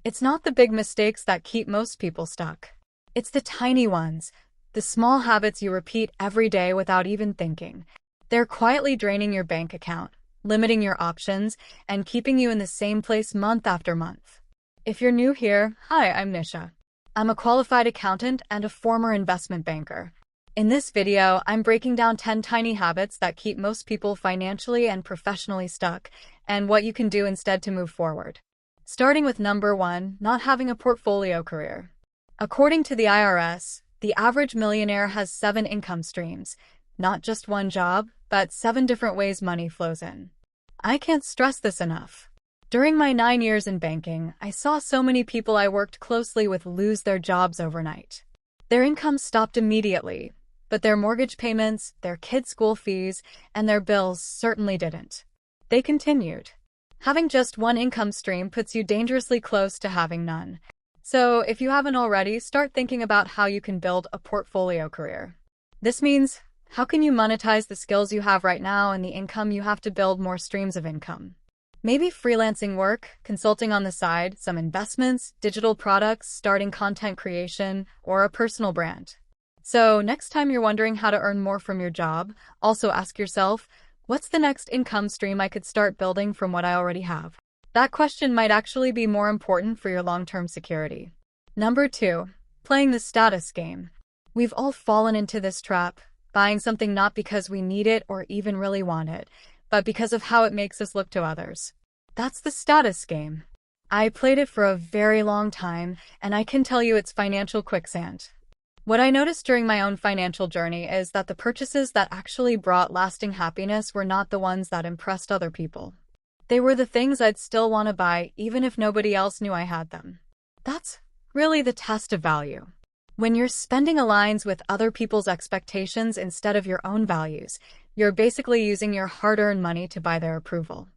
It's not the big mistakes that keep most people stuck. It's the tiny ones, the small habits you repeat every day without even thinking. They're quietly draining your bank account, limiting your options, and keeping you in the same place month after month. If you're new here, hi, I'm Nisha. I'm a qualified accountant and a former investment banker. In this video, I'm breaking down 10 tiny habits that keep most people financially and professionally stuck, and what you can do instead to move forward. Starting with number 1, not having a portfolio career. According to the IRS, the average millionaire has 7 income streams, not just one job, but 7 different ways money flows in. I can't stress this enough. During my 9 years in banking, I saw so many people I worked closely with lose their jobs overnight. Their income stopped immediately, but their mortgage payments, their kids' school fees, and their bills certainly didn't. They continued. Having just one income stream puts you dangerously close to having none. So, if you haven't already, start thinking about how you can build a portfolio career. This means, how can you monetize the skills you have right now and the income you have to build more streams of income? Maybe freelancing work, consulting on the side, some investments, digital products, starting content creation, or a personal brand. So, next time you're wondering how to earn more from your job, also ask yourself, what's the next income stream I could start building from what I already have? That question might actually be more important for your long-term security. Number 2, playing the status game. We've all fallen into this trap, buying something not because we need it or even really want it, but because of how it makes us look to others. That's the status game. I played it for a very long time, and I can tell you it's financial quicksand. What I noticed during my own financial journey is that the purchases that actually brought lasting happiness were not the ones that impressed other people. They were the things I'd still want to buy even if nobody else knew I had them. That's really the test of value. When your spending aligns with other people's expectations instead of your own values, you're basically using your hard-earned money to buy their approval.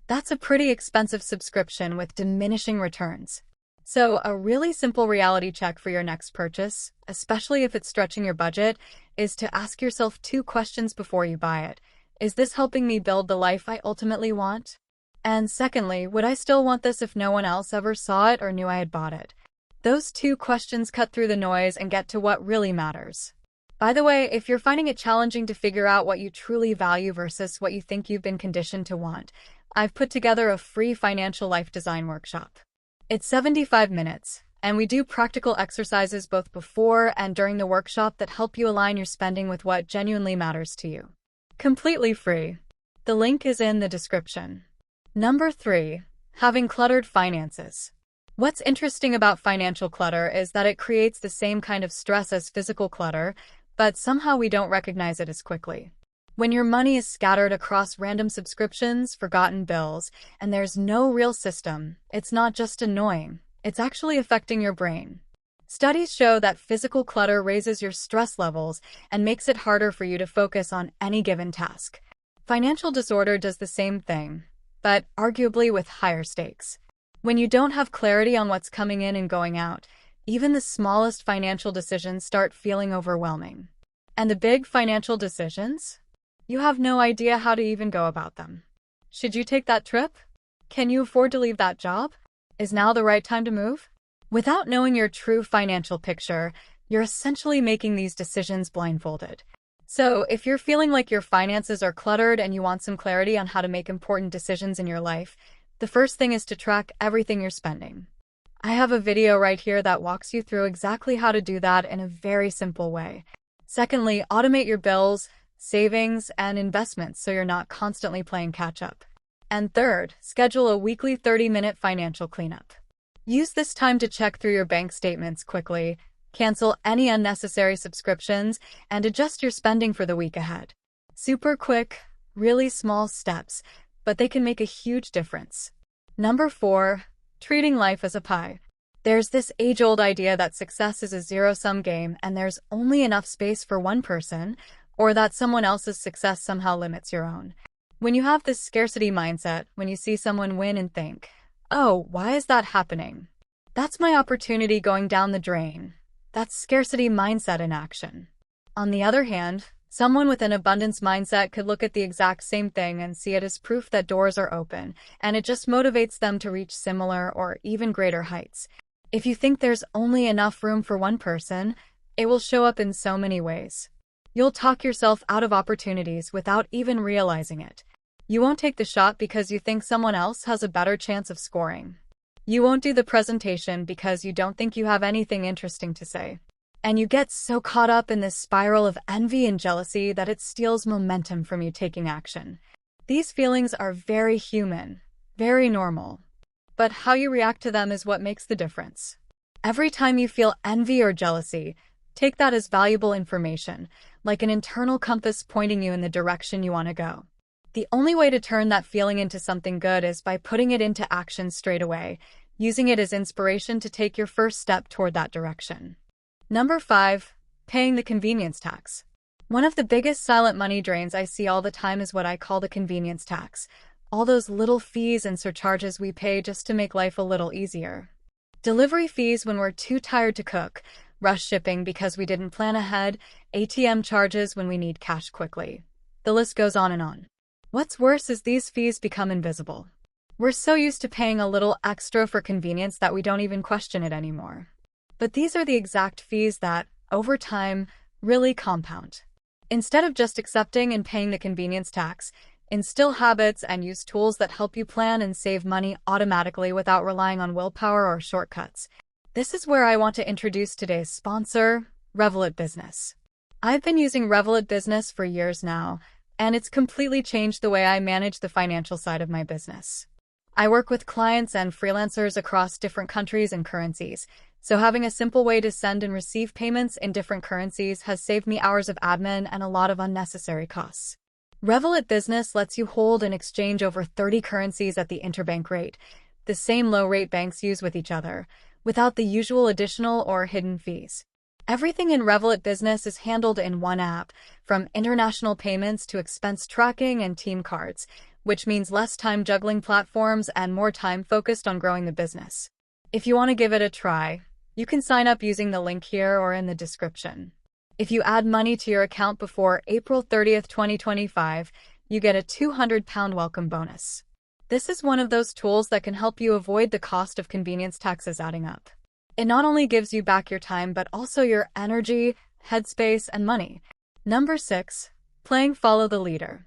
That's a pretty expensive subscription with diminishing returns. So, a really simple reality check for your next purchase, especially if it's stretching your budget, is to ask yourself 2 questions before you buy it. Is this helping me build the life I ultimately want? And secondly, would I still want this if no one else ever saw it or knew I had bought it? Those 2 questions cut through the noise and get to what really matters. By the way, if you're finding it challenging to figure out what you truly value versus what you think you've been conditioned to want, I've put together a free financial life design workshop. It's 75 minutes, and we do practical exercises both before and during the workshop that help you align your spending with what genuinely matters to you. Completely free. The link is in the description. Number 3, having cluttered finances. What's interesting about financial clutter is that it creates the same kind of stress as physical clutter, but somehow we don't recognize it as quickly. When your money is scattered across random subscriptions, forgotten bills, and there's no real system, it's not just annoying, it's actually affecting your brain. Studies show that physical clutter raises your stress levels and makes it harder for you to focus on any given task. Financial disorder does the same thing, but arguably with higher stakes. When you don't have clarity on what's coming in and going out, even the smallest financial decisions start feeling overwhelming. And the big financial decisions? You have no idea how to even go about them. Should you take that trip? Can you afford to leave that job? Is now the right time to move? Without knowing your true financial picture, you're essentially making these decisions blindfolded. So, if you're feeling like your finances are cluttered and you want some clarity on how to make important decisions in your life, the first thing is to track everything you're spending. I have a video right here that walks you through exactly how to do that in a very simple way. Secondly, automate your bills, savings, and investments so you're not constantly playing catch-up. And third, schedule a weekly 30-minute financial cleanup. Use this time to check through your bank statements quickly, cancel any unnecessary subscriptions, and adjust your spending for the week ahead. Super quick, really small steps, but they can make a huge difference. Number 4, treating life as a pie. There's this age-old idea that success is a zero-sum game and there's only enough space for one person, or that someone else's success somehow limits your own. When you have this scarcity mindset, when you see someone win and think, oh, why is that happening? That's my opportunity going down the drain. That's scarcity mindset in action. On the other hand, Someone with an abundance mindset could look at the exact same thing and see it as proof that doors are open, and it just motivates them to reach similar or even greater heights. If you think there's only enough room for one person, it will show up in so many ways. You'll talk yourself out of opportunities without even realizing it. You won't take the shot because you think someone else has a better chance of scoring. You won't do the presentation because you don't think you have anything interesting to say. And you get so caught up in this spiral of envy and jealousy that it steals momentum from you taking action. These feelings are very human, very normal. But how you react to them is what makes the difference. Every time you feel envy or jealousy, take that as valuable information, like an internal compass pointing you in the direction you want to go. The only way to turn that feeling into something good is by putting it into action straight away, using it as inspiration to take your first step toward that direction. Number 5, paying the convenience tax. One of the biggest silent money drains I see all the time is what I call the convenience tax. All those little fees and surcharges we pay just to make life a little easier. Delivery fees when we're too tired to cook, rush shipping because we didn't plan ahead, ATM charges when we need cash quickly. The list goes on and on. What's worse is these fees become invisible. We're so used to paying a little extra for convenience that we don't even question it anymore. But these are the exact fees that, over time, really compound. Instead of just accepting and paying the convenience tax, instill habits and use tools that help you plan and save money automatically without relying on willpower or shortcuts. This is where I want to introduce today's sponsor, Revolut Business. I've been using Revolut Business for years now, and it's completely changed the way I manage the financial side of my business. I work with clients and freelancers across different countries and currencies, so having a simple way to send and receive payments in different currencies has saved me hours of admin and a lot of unnecessary costs. Revolut Business lets you hold and exchange over 30 currencies at the interbank rate, the same low rate banks use with each other, without the usual additional or hidden fees. Everything in Revolut Business is handled in one app, from international payments to expense tracking and team cards, which means less time juggling platforms and more time focused on growing the business. If you want to give it a try, you can sign up using the link here or in the description. If you add money to your account before April 30th, 2025, you get a £200 welcome bonus. This is one of those tools that can help you avoid the cost of convenience taxes adding up. It not only gives you back your time, but also your energy, headspace, and money. Number 6, playing follow the leader.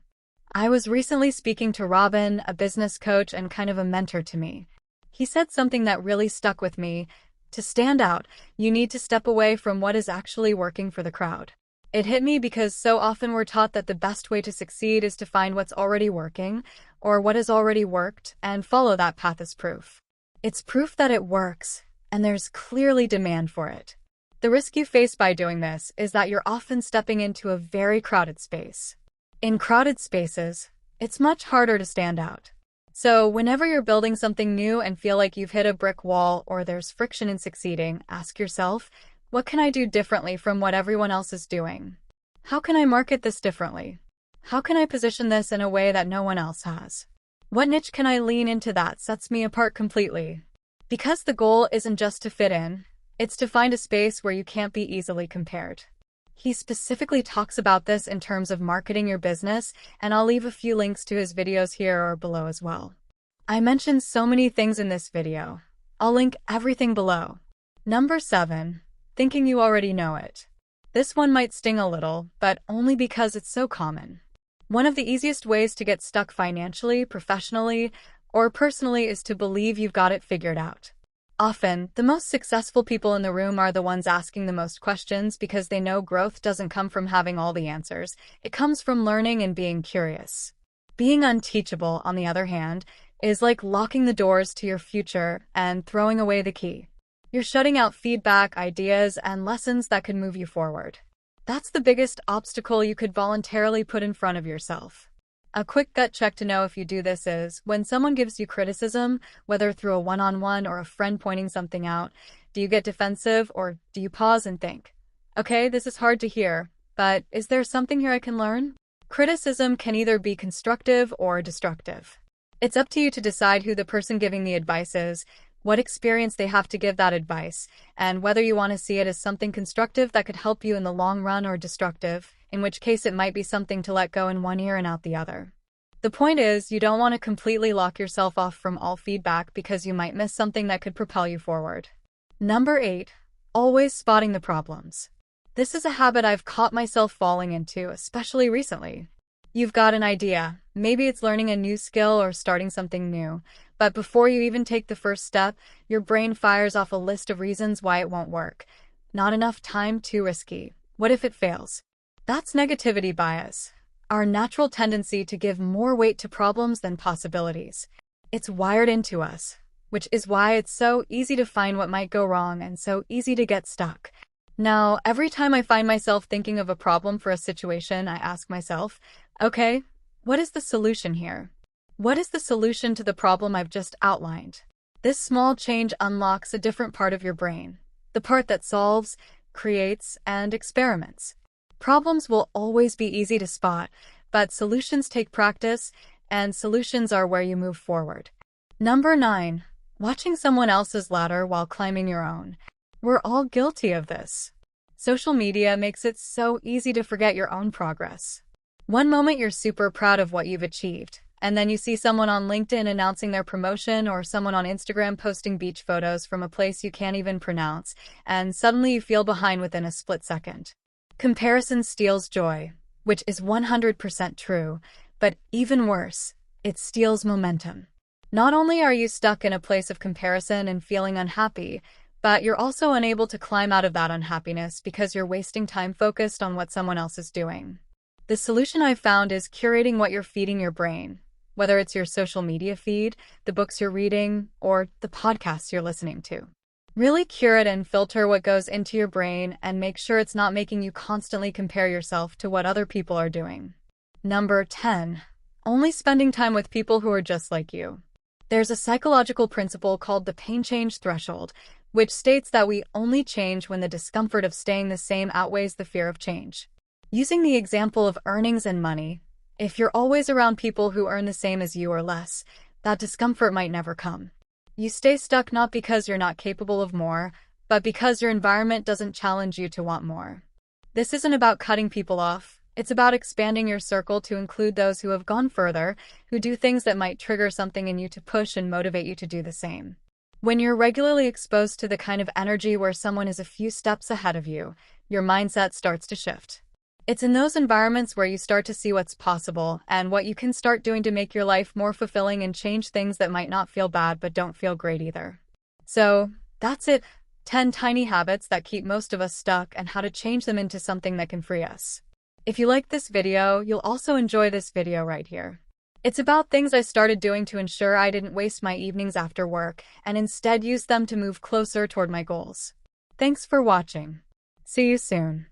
I was recently speaking to Robin, a business coach and kind of a mentor to me. He said something that really stuck with me. To stand out, you need to step away from what is actually working for the crowd. It hit me because so often we're taught that the best way to succeed is to find what's already working, or what has already worked, and follow that path as proof. It's proof that it works, and there's clearly demand for it. The risk you face by doing this is that you're often stepping into a very crowded space. In crowded spaces, it's much harder to stand out. So whenever you're building something new and feel like you've hit a brick wall or there's friction in succeeding, ask yourself, what can I do differently from what everyone else is doing? How can I market this differently? How can I position this in a way that no one else has? What niche can I lean into that sets me apart completely? Because the goal isn't just to fit in, it's to find a space where you can't be easily compared. He specifically talks about this in terms of marketing your business, and I'll leave a few links to his videos here or below as well. I mentioned so many things in this video. I'll link everything below. Number 7, thinking you already know it. This one might sting a little, but only because it's so common. One of the easiest ways to get stuck financially, professionally, or personally is to believe you've got it figured out. Often, the most successful people in the room are the ones asking the most questions because they know growth doesn't come from having all the answers. It comes from learning and being curious. Being unteachable, on the other hand, is like locking the doors to your future and throwing away the key. You're shutting out feedback, ideas, and lessons that could move you forward. That's the biggest obstacle you could voluntarily put in front of yourself. A quick gut check to know if you do this is, when someone gives you criticism, whether through a one-on-one or a friend pointing something out, do you get defensive or do you pause and think, okay, this is hard to hear, but is there something here I can learn? Criticism can either be constructive or destructive. It's up to you to decide who the person giving the advice is. what experience they have to give that advice, and whether you want to see it as something constructive that could help you in the long run or destructive, in which case it might be something to let go in one ear and out the other. The point is, you don't want to completely lock yourself off from all feedback because you might miss something that could propel you forward. Number 8. Always spotting the problems. This is a habit I've caught myself falling into, especially recently. You've got an idea. Maybe it's learning a new skill or starting something new. But before you even take the first step, your brain fires off a list of reasons why it won't work. Not enough time, too risky. What if it fails? That's negativity bias. Our natural tendency to give more weight to problems than possibilities. It's wired into us, which is why it's so easy to find what might go wrong and so easy to get stuck. Now, every time I find myself thinking of a problem for a situation, I ask myself, okay, what is the solution here? What is the solution to the problem I've just outlined? This small change unlocks a different part of your brain, the part that solves, creates, and experiments. Problems will always be easy to spot, but solutions take practice, and solutions are where you move forward. Number 9. Watching someone else's ladder while climbing your own. We're all guilty of this. Social media makes it so easy to forget your own progress. One moment you're super proud of what you've achieved, and then you see someone on LinkedIn announcing their promotion or someone on Instagram posting beach photos from a place you can't even pronounce, and suddenly you feel behind within a split second. Comparison steals joy, which is 100% true, but even worse, it steals momentum. Not only are you stuck in a place of comparison and feeling unhappy, but you're also unable to climb out of that unhappiness because you're wasting time focused on what someone else is doing. The solution I've found is curating what you're feeding your brain, whether it's your social media feed, the books you're reading, or the podcasts you're listening to. Really curate and filter what goes into your brain and make sure it's not making you constantly compare yourself to what other people are doing. Number 10. Only spending time with people who are just like you. There's a psychological principle called the pain change threshold, which states that we only change when the discomfort of staying the same outweighs the fear of change. Using the example of earnings and money, if you're always around people who earn the same as you or less, that discomfort might never come. You stay stuck not because you're not capable of more, but because your environment doesn't challenge you to want more. This isn't about cutting people off. It's about expanding your circle to include those who have gone further, who do things that might trigger something in you to push and motivate you to do the same. When you're regularly exposed to the kind of energy where someone is a few steps ahead of you, your mindset starts to shift. It's in those environments where you start to see what's possible and what you can start doing to make your life more fulfilling and change things that might not feel bad but don't feel great either. So, that's it. 10 tiny habits that keep most of us stuck and how to change them into something that can free us. If you liked this video, you'll also enjoy this video right here. It's about things I started doing to ensure I didn't waste my evenings after work and instead use them to move closer toward my goals. Thanks for watching. See you soon.